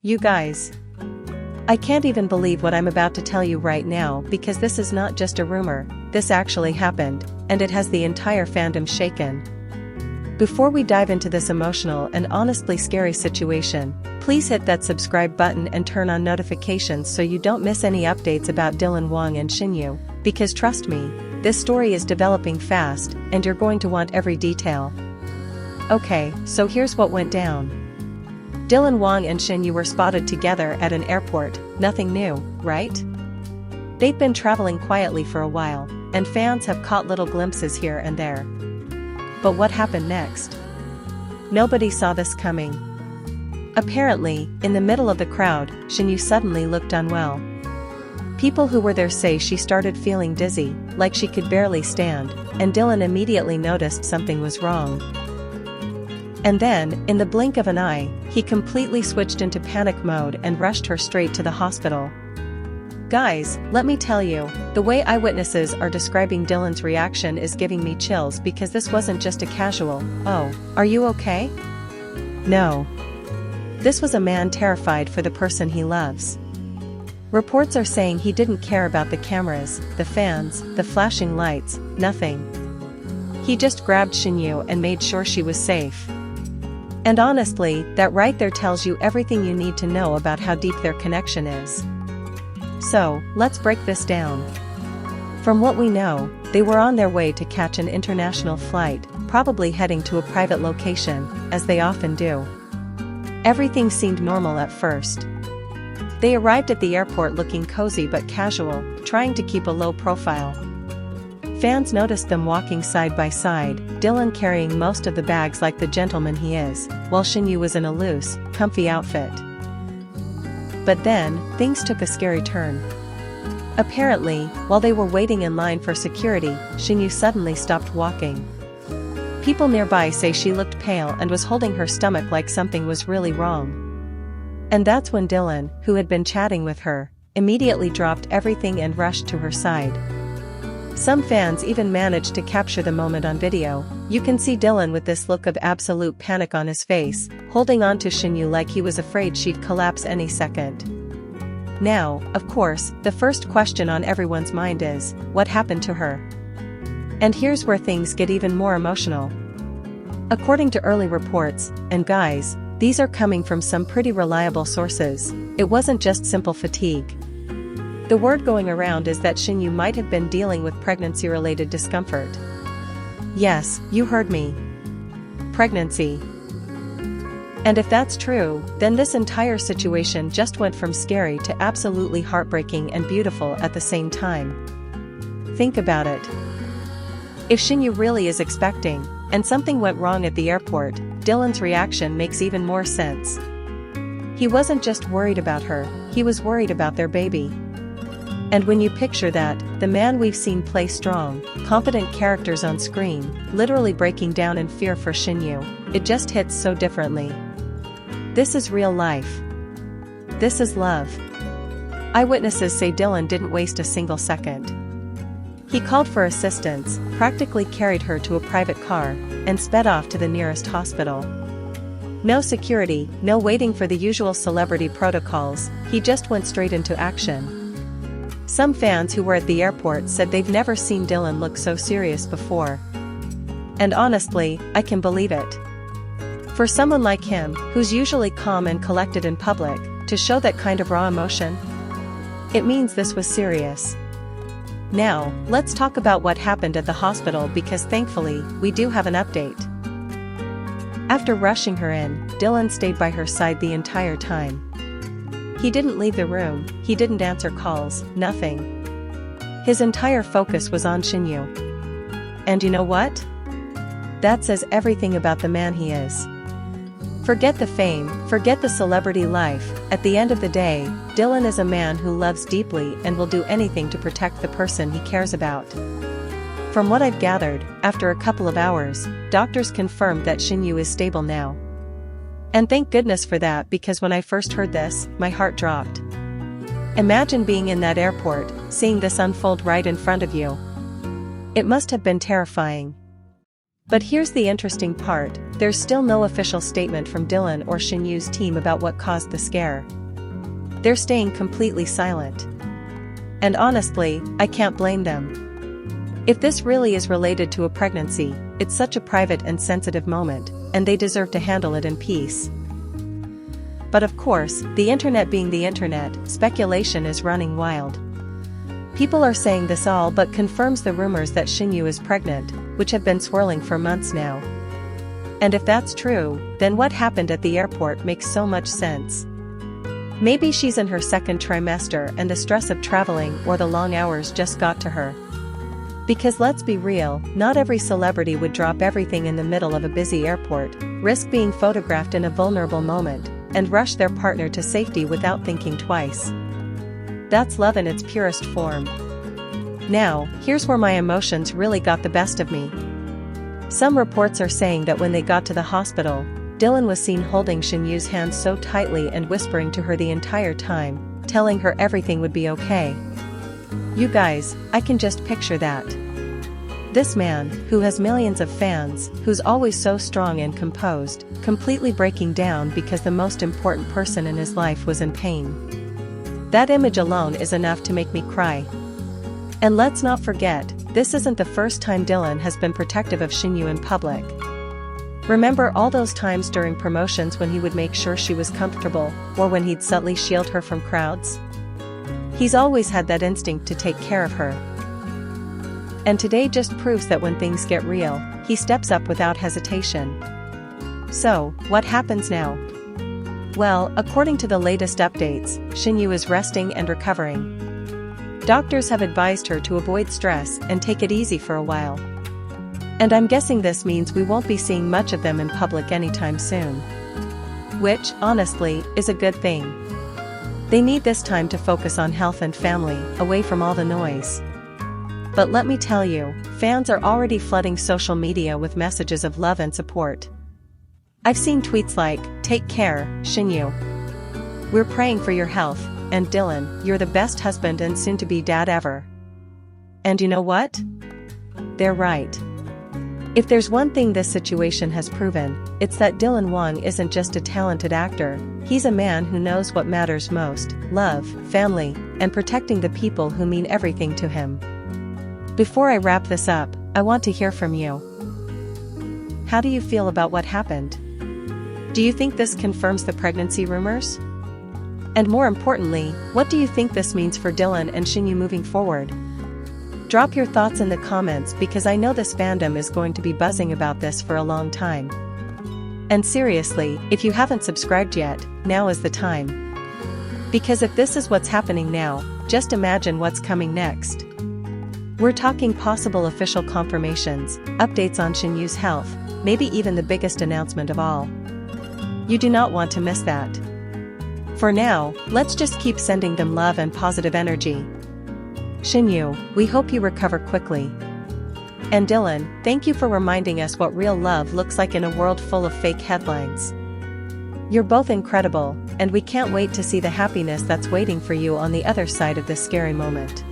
You guys. I can't even believe what I'm about to tell you right now because this is not just a rumor, this actually happened, and it has the entire fandom shaken. Before we dive into this emotional and honestly scary situation, please hit that subscribe button and turn on notifications so you don't miss any updates about Wang and Shen, because trust me, this story is developing fast, and you're going to want every detail. Okay, so here's what went down. Wang and Shen were spotted together at an airport, nothing new, right? They've been traveling quietly for a while, and fans have caught little glimpses here and there. But what happened next? Nobody saw this coming. Apparently, in the middle of the crowd, Shen suddenly looked unwell. People who were there say she started feeling dizzy, like she could barely stand, and Dylan immediately noticed something was wrong. And then, in the blink of an eye, he completely switched into panic mode and rushed her straight to the hospital. Guys, let me tell you, the way eyewitnesses are describing Dylan's reaction is giving me chills because this wasn't just a casual, "Oh, are you okay?" No. This was a man terrified for the person he loves. Reports are saying he didn't care about the cameras, the fans, the flashing lights, nothing. He just grabbed Shen and made sure she was safe. And honestly, that right there tells you everything you need to know about how deep their connection is. So, let's break this down. From what we know, they were on their way to catch an international flight, probably heading to a private location, as they often do. Everything seemed normal at first. They arrived at the airport looking cozy but casual, trying to keep a low profile. Fans noticed them walking side by side, Dylan carrying most of the bags like the gentleman he is, while Shen was in a loose, comfy outfit. But then, things took a scary turn. Apparently, while they were waiting in line for security, Shen suddenly stopped walking. People nearby say she looked pale and was holding her stomach like something was really wrong. And that's when Dylan, who had been chatting with her, immediately dropped everything and rushed to her side. Some fans even managed to capture the moment on video. You can see Dylan with this look of absolute panic on his face, holding on to Shen like he was afraid she'd collapse any second. Now, of course, the first question on everyone's mind is, what happened to her? And here's where things get even more emotional. According to early reports, and guys, these are coming from some pretty reliable sources, it wasn't just simple fatigue. The word going around is that Shen might have been dealing with pregnancy-related discomfort. Yes, you heard me. Pregnancy. And if that's true, then this entire situation just went from scary to absolutely heartbreaking and beautiful at the same time. Think about it. If Shen really is expecting, and something went wrong at the airport, Dylan's reaction makes even more sense. He wasn't just worried about her, he was worried about their baby. And when you picture that, the man we've seen play strong, confident characters on screen, literally breaking down in fear for Shen, it just hits so differently. This is real life. This is love. Eyewitnesses say Dylan didn't waste a single second. He called for assistance, practically carried her to a private car, and sped off to the nearest hospital. No security, no waiting for the usual celebrity protocols, he just went straight into action. Some fans who were at the airport said they've never seen Dylan look so serious before. And honestly, I can believe it. For someone like him, who's usually calm and collected in public, to show that kind of raw emotion, it means this was serious. Now, let's talk about what happened at the hospital because thankfully, we do have an update. After rushing her in, Dylan stayed by her side the entire time. He didn't leave the room, he didn't answer calls, nothing. His entire focus was on Shen. And you know what? That says everything about the man he is. Forget the fame, forget the celebrity life, at the end of the day, Dylan is a man who loves deeply and will do anything to protect the person he cares about. From what I've gathered, after a couple of hours, doctors confirmed that Shen is stable now. And thank goodness for that because when I first heard this, my heart dropped. Imagine being in that airport, seeing this unfold right in front of you. It must have been terrifying. But here's the interesting part, there's still no official statement from Dylan or Shen Yu's team about what caused the scare. They're staying completely silent. And honestly, I can't blame them. If this really is related to a pregnancy, it's such a private and sensitive moment, and they deserve to handle it in peace. But of course, the internet being the internet, speculation is running wild. People are saying this all but confirms the rumors that Shen Yu is pregnant, which have been swirling for months now. And if that's true, then what happened at the airport makes so much sense. Maybe she's in her second trimester and the stress of traveling or the long hours just got to her. Because let's be real, not every celebrity would drop everything in the middle of a busy airport, risk being photographed in a vulnerable moment, and rush their partner to safety without thinking twice. That's love in its purest form. Now, here's where my emotions really got the best of me. Some reports are saying that when they got to the hospital, Dylan was seen holding Shen Yu's hand so tightly and whispering to her the entire time, telling her everything would be okay. You guys, I can just picture that. This man, who has millions of fans, who's always so strong and composed, completely breaking down because the most important person in his life was in pain. That image alone is enough to make me cry. And let's not forget, this isn't the first time Dylan has been protective of Shen Yu in public. Remember all those times during promotions when he would make sure she was comfortable, or when he'd subtly shield her from crowds? He's always had that instinct to take care of her. And today just proves that when things get real, he steps up without hesitation. So, what happens now? Well, according to the latest updates, Shen Yu is resting and recovering. Doctors have advised her to avoid stress and take it easy for a while. And I'm guessing this means we won't be seeing much of them in public anytime soon. Which, honestly, is a good thing. They need this time to focus on health and family, away from all the noise. But let me tell you, fans are already flooding social media with messages of love and support. I've seen tweets like, "Take care, Shen Yu. We're praying for your health," and "Dylan, you're the best husband and soon-to-be dad ever." And you know what? They're right. If there's one thing this situation has proven, it's that Dylan Wang isn't just a talented actor, he's a man who knows what matters most: love, family, and protecting the people who mean everything to him. Before I wrap this up, I want to hear from you. How do you feel about what happened? Do you think this confirms the pregnancy rumors? And more importantly, what do you think this means for Dylan and Shen Yu moving forward? Drop your thoughts in the comments because I know this fandom is going to be buzzing about this for a long time. And seriously, if you haven't subscribed yet, now is the time. Because if this is what's happening now, just imagine what's coming next. We're talking possible official confirmations, updates on Shen Yu's health, maybe even the biggest announcement of all. You do not want to miss that. For now, let's just keep sending them love and positive energy. Shen Yu, we hope you recover quickly. And Dylan, thank you for reminding us what real love looks like in a world full of fake headlines. You're both incredible, and we can't wait to see the happiness that's waiting for you on the other side of this scary moment.